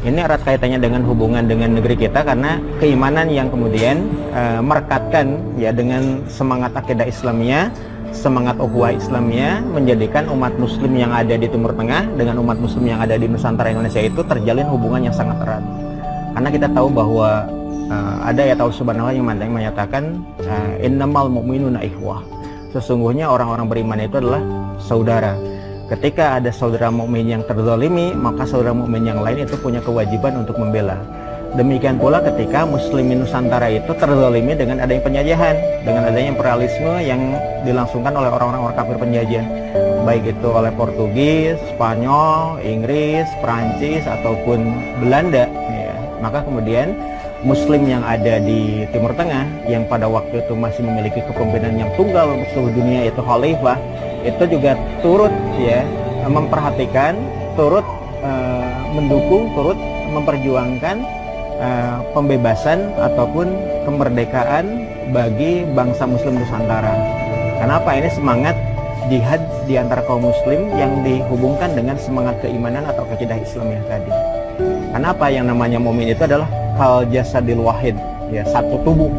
Ini erat kaitannya dengan hubungan dengan negeri kita, karena keimanan yang kemudian merekatkan ya dengan semangat akidah Islamiyah, semangat ukhuwah Islamiyah, menjadikan umat Muslim yang ada di Timur Tengah dengan umat Muslim yang ada di Nusantara Indonesia itu terjalin hubungan yang sangat erat. Karena kita tahu bahwa ada ayat Allah Subhanahu wa Ta'ala yang menyatakan innamal mu'minuna ikhwah. Sesungguhnya orang-orang beriman itu adalah saudara. Ketika ada saudara mukmin yang terzalimi, maka saudara mukmin yang lain itu punya kewajiban untuk membela. Demikian pula ketika muslimin Nusantara itu terzalimi dengan adanya penjajahan, dengan adanya imperialisme yang dilangsungkan oleh orang-orang kafir penjajah, baik itu oleh Portugis, Spanyol, Inggris, Prancis ataupun Belanda. Ya. Maka kemudian Muslim yang ada di Timur Tengah yang pada waktu itu masih memiliki kepemimpinan yang tunggal untuk seluruh dunia, yaitu khalifah, itu juga turut ya memperhatikan, turut mendukung, turut memperjuangkan pembebasan ataupun kemerdekaan bagi bangsa Muslim Nusantara. Kenapa? Ini semangat jihad di antara kaum Muslim yang dihubungkan dengan semangat keimanan atau akidah Islam yang tadi. Kenapa? Yang namanya mukmin itu adalah kal jasadil wahid, ya, satu tubuh.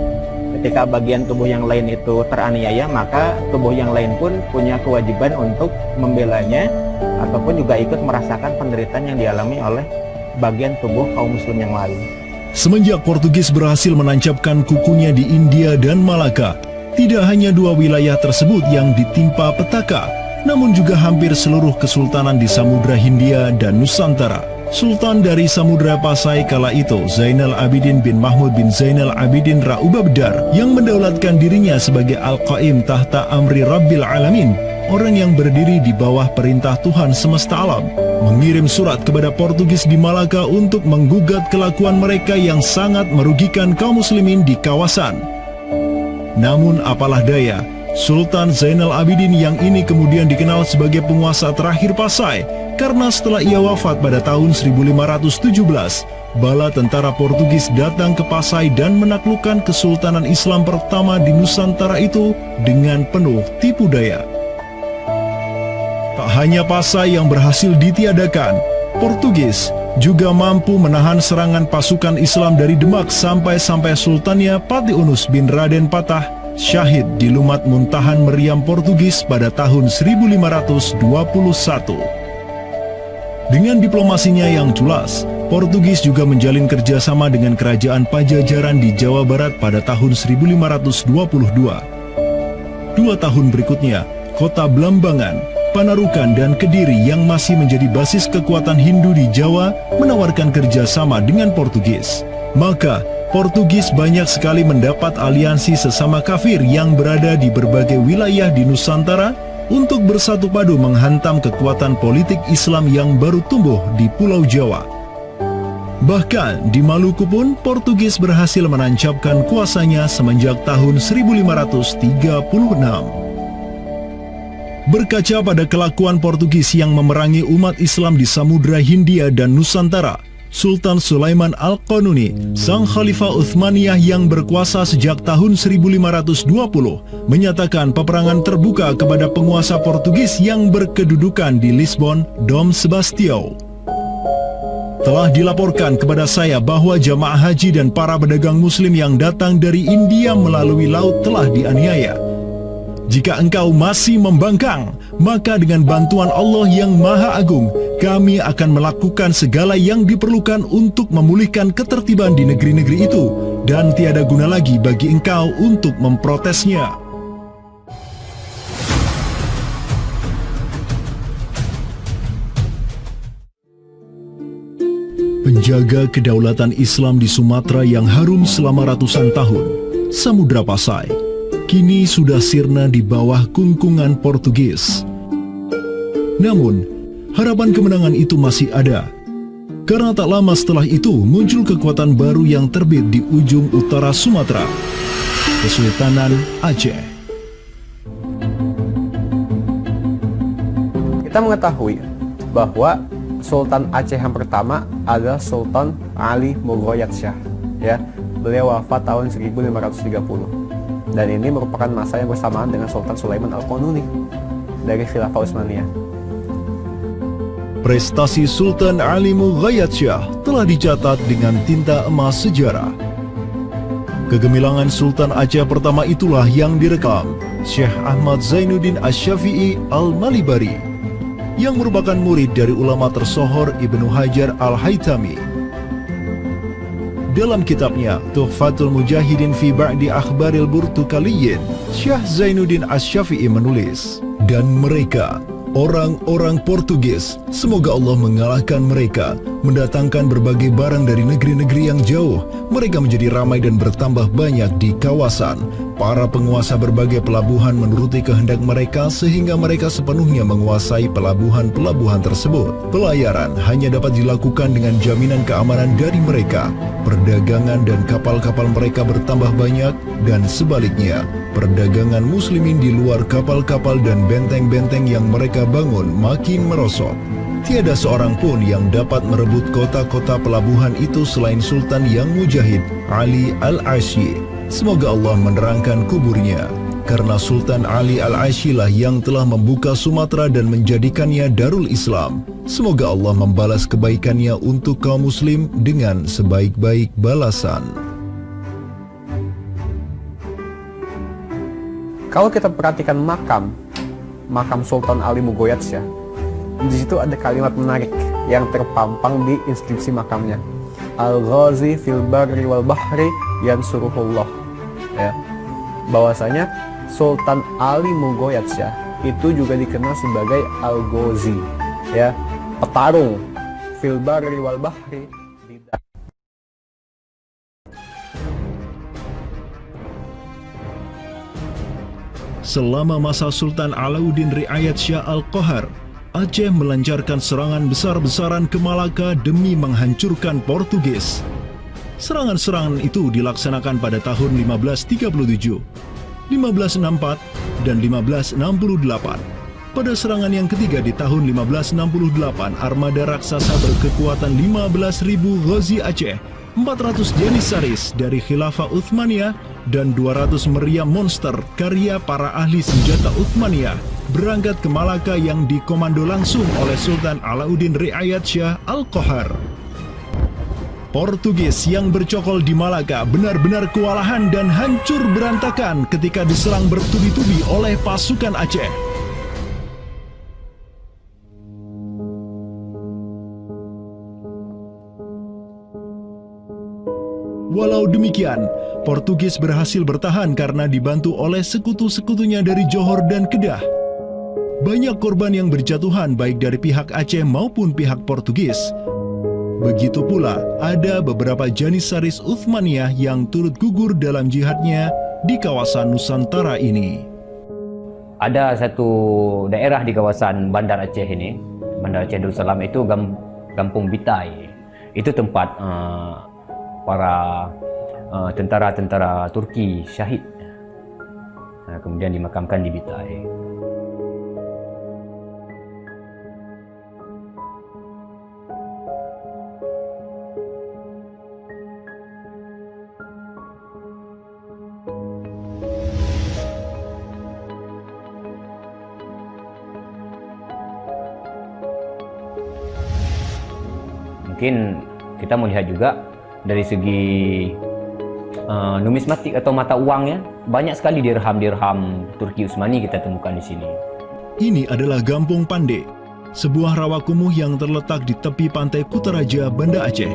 Ketika bagian tubuh yang lain itu teraniaya, maka tubuh yang lain pun punya kewajiban untuk membelanya ataupun juga ikut merasakan penderitaan yang dialami oleh bagian tubuh kaum Muslim yang lain. Semenjak Portugis berhasil menancapkan kukunya di India dan Malaka, tidak hanya dua wilayah tersebut yang ditimpa petaka, namun juga hampir seluruh kesultanan di Samudra Hindia dan Nusantara. Sultan dari Samudra Pasai kala itu, Zainal Abidin bin Mahmud bin Zainal Abidin Ra-Ubabdar, yang mendaulatkan dirinya sebagai Al-Qaim tahta Amri Rabbil Alamin, orang yang berdiri di bawah perintah Tuhan semesta alam, mengirim surat kepada Portugis di Malaka untuk menggugat kelakuan mereka yang sangat merugikan kaum muslimin di kawasan. Namun apalah daya, Sultan Zainal Abidin yang ini kemudian dikenal sebagai penguasa terakhir Pasai, karena setelah ia wafat pada tahun 1517, bala tentara Portugis datang ke Pasai dan menaklukkan Kesultanan Islam pertama di Nusantara itu dengan penuh tipu daya. Tak hanya Pasai yang berhasil ditiadakan, Portugis juga mampu menahan serangan pasukan Islam dari Demak sampai Sultannya Patiunus bin Raden Patah syahid di Lumat Muntahan Meriam Portugis pada tahun 1521. Dengan diplomasinya yang culas, Portugis juga menjalin kerjasama dengan kerajaan Pajajaran di Jawa Barat pada tahun 1522. 2 tahun berikutnya, kota Blambangan, Panarukan dan Kediri yang masih menjadi basis kekuatan Hindu di Jawa menawarkan kerjasama dengan Portugis. Maka, Portugis banyak sekali mendapat aliansi sesama kafir yang berada di berbagai wilayah di Nusantara untuk bersatu padu menghantam kekuatan politik Islam yang baru tumbuh di Pulau Jawa. Bahkan di Maluku pun Portugis berhasil menancapkan kuasanya semenjak tahun 1536. Berkaca pada kelakuan Portugis yang memerangi umat Islam di Samudra Hindia dan Nusantara, Sultan Sulaiman Al-Qanuni, sang Khalifah Uthmaniyah yang berkuasa sejak tahun 1520, menyatakan peperangan terbuka kepada penguasa Portugis yang berkedudukan di Lisbon, Dom Sebastião. Telah dilaporkan kepada saya bahwa jamaah haji dan para pedagang muslim yang datang dari India melalui laut telah dianiaya. Jika engkau masih membangkang, maka dengan bantuan Allah yang Maha Agung, kami akan melakukan segala yang diperlukan untuk memulihkan ketertiban di negeri-negeri itu, dan tiada guna lagi bagi engkau untuk memprotesnya. Penjaga kedaulatan Islam di Sumatera yang harum selama ratusan tahun, Samudra Pasai, kini sudah sirna di bawah kungkungan Portugis. Namun, harapan kemenangan itu masih ada. Karena tak lama setelah itu muncul kekuatan baru yang terbit di ujung utara Sumatera, Kesultanan Aceh. Kita mengetahui bahwa Sultan Aceh yang pertama adalah Sultan Ali Mughayat Shah. Ya, beliau wafat tahun 1530. Dan ini merupakan masa yang bersamaan dengan Sultan Sulaiman Al-Qanuni dari Khilafah Utsmaniyah. Prestasi Sultan Ali Mughayat Shah telah dicatat dengan tinta emas sejarah. Kegemilangan Sultan Aceh pertama itulah yang direkam Syekh Ahmad Zainuddin Asy-Syafi'i Al-Malibari, yang merupakan murid dari ulama tersohor Ibnu Hajar Al-Haytami. Dalam kitabnya Tuhfatul Mujahidin fi Ba'di Akhbaril Burtukaliyin, Syekh Zainuddin Asy-Syafi'i menulis, dan mereka Orang-orang Portugis, semoga Allah mengalahkan mereka, mendatangkan berbagai barang dari negeri-negeri yang jauh. Mereka menjadi ramai dan bertambah banyak di kawasan. Para penguasa berbagai pelabuhan menuruti kehendak mereka sehingga mereka sepenuhnya menguasai pelabuhan-pelabuhan tersebut. Pelayaran hanya dapat dilakukan dengan jaminan keamanan dari mereka. Perdagangan dan kapal-kapal mereka bertambah banyak dan sebaliknya, perdagangan muslimin di luar kapal-kapal dan benteng-benteng yang mereka bangun makin merosot. Tiada seorang pun yang dapat merebut kota-kota pelabuhan itu selain Sultan yang mujahid, Ali Al-Ashi. Semoga Allah menerangkan kuburnya. Karena Sultan Ali Al-Ashi lah yang telah membuka Sumatera dan menjadikannya Darul Islam. Semoga Allah membalas kebaikannya untuk kaum muslim dengan sebaik-baik balasan. Kalau kita perhatikan makam Sultan Ali Mugoyatsya, di situ ada kalimat menarik yang terpampang di inskripsi makamnya. Al-Ghazi fil barri wal bahri yansuruhullah. Ya, bahwasanya Sultan Ali Mugoyatsya itu juga dikenal sebagai Al-Ghazi, ya, petarung fil barri wal bahri. Selama masa Sultan Alauddin Riayat Shah Al-Qahar, Aceh melancarkan serangan besar-besaran ke Malaka demi menghancurkan Portugis. Serangan-serangan itu dilaksanakan pada tahun 1537, 1564, dan 1568. Pada serangan yang ketiga di tahun 1568, armada raksasa berkekuatan 15.000 Ghazi Aceh, 400 Janissaris dari Khilafah Uthmaniyah, dan 200 meriam monster karya para ahli senjata Uthmaniyah berangkat ke Malaka yang dikomando langsung oleh Sultan Alauddin Riayat Shah Al-Qahar. Portugis yang bercokol di Malaka benar-benar kewalahan dan hancur berantakan ketika diserang bertubi-tubi oleh pasukan Aceh. Walau demikian, Portugis berhasil bertahan karena dibantu oleh sekutu-sekutunya dari Johor dan Kedah. Banyak korban yang berjatuhan baik dari pihak Aceh maupun pihak Portugis. Begitu pula ada beberapa Janissaris Uthmaniyah yang turut gugur dalam jihadnya di kawasan Nusantara ini. Ada satu daerah di kawasan Bandar Aceh ini, Bandar Aceh Darussalam itu Kampung Bitai. Itu tempat para tentara-tentara Turki syahid, kemudian dimakamkan di Bitai. Mungkin kita melihat juga dari segi numismatik atau mata uangnya, banyak sekali dirham-dirham Turki Utsmani kita temukan di sini. Ini adalah Gampung Pande, sebuah rawa kumuh yang terletak di tepi pantai Kutaraja, Banda Aceh.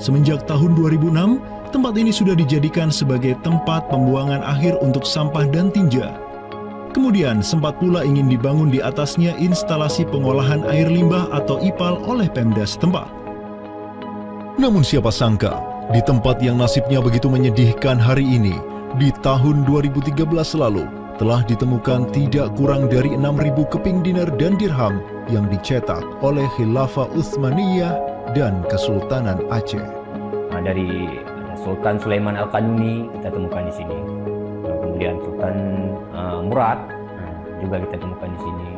Semenjak tahun 2006, tempat ini sudah dijadikan sebagai tempat pembuangan akhir untuk sampah dan tinja. Kemudian sempat pula ingin dibangun di atasnya instalasi pengolahan air limbah atau IPAL oleh Pemda setempat. Namun siapa sangka, di tempat yang nasibnya begitu menyedihkan hari ini, di tahun 2013 lalu, telah ditemukan tidak kurang dari 6.000 keping dinar dan dirham yang dicetak oleh Khilafah Utsmaniyah dan Kesultanan Aceh. Dari Sultan Sulaiman Al-Qanuni kita temukan di sini. Kemudian Sultan Murad juga kita temukan di sini.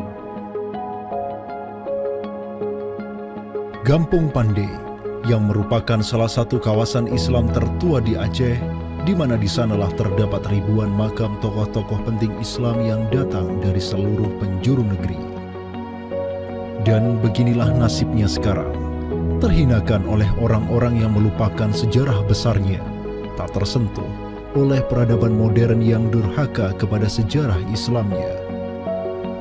Gampung Pande yang merupakan salah satu kawasan Islam tertua di Aceh, di mana di sanalah terdapat ribuan makam tokoh-tokoh penting Islam yang datang dari seluruh penjuru negeri. Dan beginilah nasibnya sekarang, terhinakan oleh orang-orang yang melupakan sejarah besarnya, tak tersentuh oleh peradaban modern yang durhaka kepada sejarah Islamnya.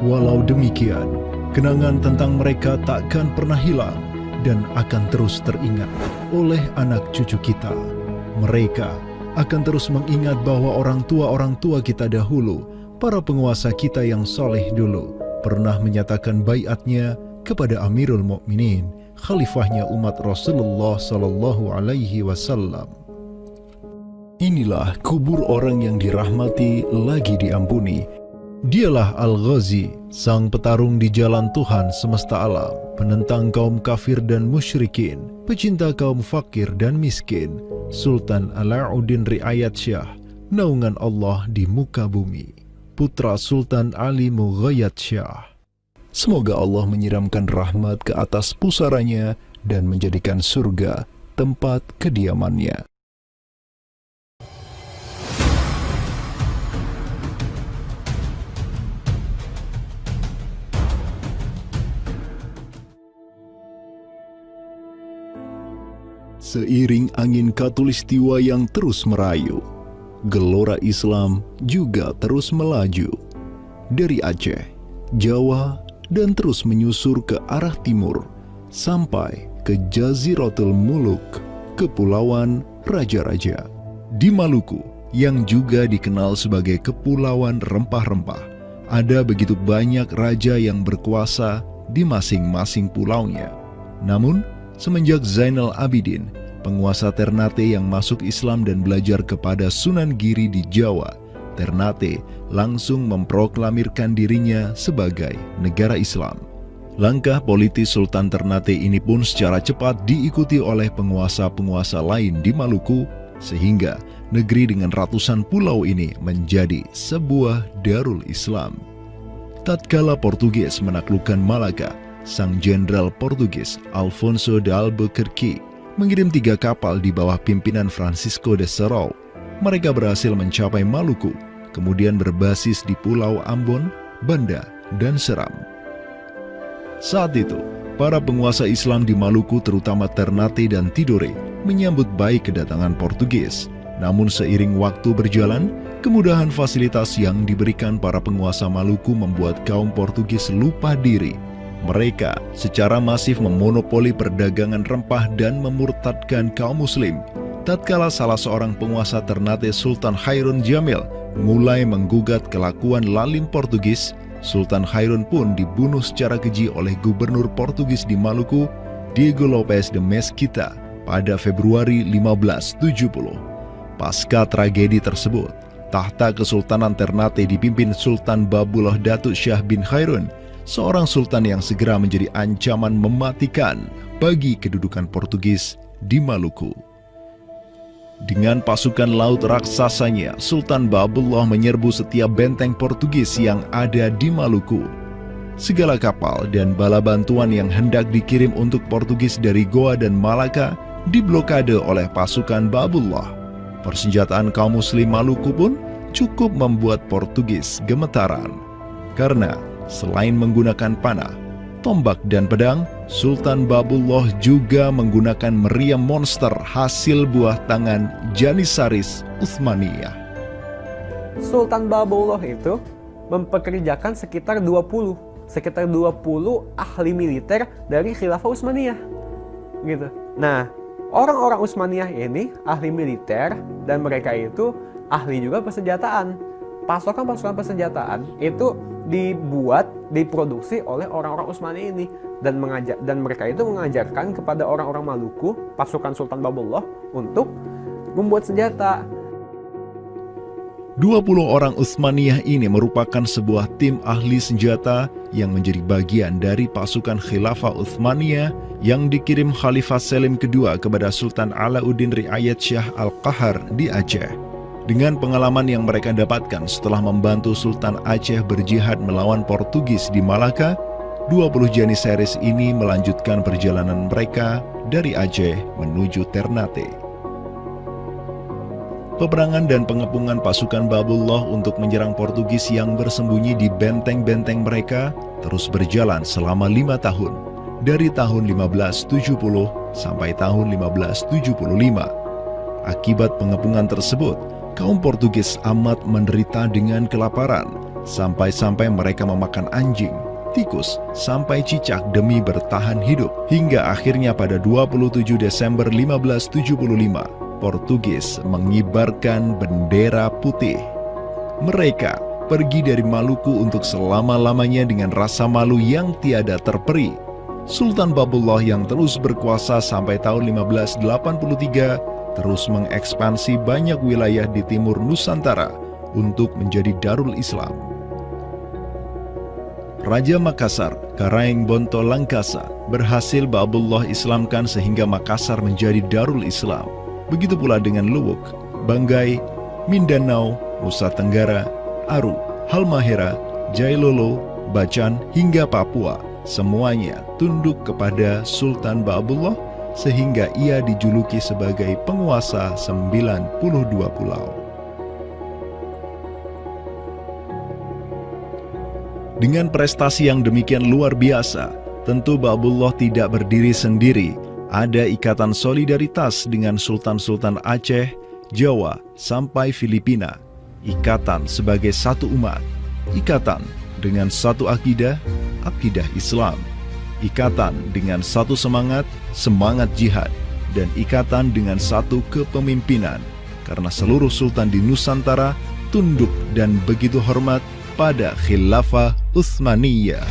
Walau demikian, kenangan tentang mereka takkan pernah hilang dan akan terus teringat oleh anak cucu kita. Mereka akan terus mengingat bahwa orang tua kita dahulu, para penguasa kita yang soleh dulu, pernah menyatakan baiatnya kepada Amirul Mukminin, khalifahnya umat Rasulullah Sallallahu Alaihi Wasallam. Inilah kubur orang yang dirahmati lagi diampuni. Dialah Al-Ghazi, sang petarung di jalan Tuhan semesta alam, penentang kaum kafir dan musyrikin, pecinta kaum fakir dan miskin, Sultan Alauddin Riayat Syah, naungan Allah di muka bumi, putra Sultan Ali Mughayat Syah. Semoga Allah menyiramkan rahmat ke atas pusaranya dan menjadikan surga tempat kediamannya. Seiring angin Katulistiwa yang terus merayu, gelora Islam juga terus melaju dari Aceh, Jawa, dan terus menyusur ke arah timur sampai ke Jaziratul Muluk, Kepulauan Raja-Raja. Di Maluku, yang juga dikenal sebagai Kepulauan Rempah-Rempah, ada begitu banyak raja yang berkuasa di masing-masing pulaunya. Namun, semenjak Zainal Abidin, penguasa Ternate yang masuk Islam dan belajar kepada Sunan Giri di Jawa, Ternate langsung memproklamirkan dirinya sebagai negara Islam. Langkah politis Sultan Ternate ini pun secara cepat diikuti oleh penguasa-penguasa lain di Maluku, sehingga negeri dengan ratusan pulau ini menjadi sebuah darul Islam. Tatkala Portugis menaklukkan Malaka, sang jenderal Portugis Alfonso de Albuquerque mengirim 3 kapal di bawah pimpinan Francisco de Serrao. Mereka berhasil mencapai Maluku, kemudian berbasis di Pulau Ambon, Banda, dan Seram. Saat itu, para penguasa Islam di Maluku terutama Ternate dan Tidore menyambut baik kedatangan Portugis. Namun seiring waktu berjalan, kemudahan fasilitas yang diberikan para penguasa Maluku membuat kaum Portugis lupa diri. Mereka secara masif memonopoli perdagangan rempah dan memurtadkan kaum muslim. Tatkala salah seorang penguasa Ternate, Sultan Hairun Jamil, mulai menggugat kelakuan lalim Portugis, Sultan Hairun pun dibunuh secara keji oleh gubernur Portugis di Maluku, Diego Lopes de Mesquita, pada Februari 1570. Pasca tragedi tersebut, tahta Kesultanan Ternate dipimpin Sultan Babullah Datuk Syah bin Hairun, seorang sultan yang segera menjadi ancaman mematikan bagi kedudukan Portugis di Maluku. Dengan pasukan laut raksasanya, Sultan Babullah menyerbu setiap benteng Portugis yang ada di Maluku. Segala kapal dan bala bantuan yang hendak dikirim untuk Portugis dari Goa dan Malaka diblokade oleh pasukan Babullah. Persenjataan kaum muslim Maluku pun cukup membuat Portugis gemetaran. Karena selain menggunakan panah, tombak, dan pedang, Sultan Babullah juga menggunakan meriam monster hasil buah tangan Janissaris Utsmaniyah. Sultan Babullah itu mempekerjakan sekitar 20 ahli militer dari Khilafah Utsmaniyah. Gitu. Nah, orang-orang Utsmaniyah ini ahli militer dan mereka itu ahli juga persenjataan. Pasukan-pasukan persenjataan itu diproduksi oleh orang-orang Utsmani ini dan mereka itu mengajarkan kepada orang-orang Maluku, pasukan Sultan Babullah, untuk membuat senjata. 20 orang Utsmaniyah ini merupakan sebuah tim ahli senjata yang menjadi bagian dari pasukan Khilafah Utsmaniyah yang dikirim Khalifah Selim II kepada Sultan Alauddin Riayat Syah Al-Qahar di Aceh. Dengan pengalaman yang mereka dapatkan setelah membantu Sultan Aceh berjihad melawan Portugis di Malaka, 20 Janissaris ini melanjutkan perjalanan mereka dari Aceh menuju Ternate. Peperangan dan pengepungan pasukan Babullah untuk menyerang Portugis yang bersembunyi di benteng-benteng mereka terus berjalan selama 5 tahun, dari tahun 1570 sampai tahun 1575. Akibat pengepungan tersebut, kaum Portugis amat menderita dengan kelaparan, sampai-sampai mereka memakan anjing, tikus, sampai cicak demi bertahan hidup. Hingga akhirnya pada 27 Desember 1575, Portugis mengibarkan bendera putih. Mereka pergi dari Maluku untuk selama-lamanya dengan rasa malu yang tiada terperi. Sultan Babullah yang terus berkuasa sampai tahun 1583 terus mengekspansi banyak wilayah di timur Nusantara untuk menjadi Darul Islam. Raja Makassar, Karaeng Bonto Langkasa, berhasil Babullah Islamkan sehingga Makassar menjadi Darul Islam. Begitu pula dengan Luwuk, Banggai, Mindanao, Nusa Tenggara, Aru, Halmahera, Jailolo, Bacan, hingga Papua. Semuanya tunduk kepada Sultan Babullah sehingga ia dijuluki sebagai penguasa 92 pulau. Dengan prestasi yang demikian luar biasa, tentu Babullah tidak berdiri sendiri. Ada ikatan solidaritas dengan sultan-sultan Aceh, Jawa, sampai Filipina. Ikatan sebagai satu umat. Ikatan dengan satu akidah, akidah Islam. Ikatan dengan satu semangat, semangat jihad. Dan ikatan dengan satu kepemimpinan. Karena seluruh sultan di Nusantara tunduk dan begitu hormat pada Khilafah Utsmaniyah.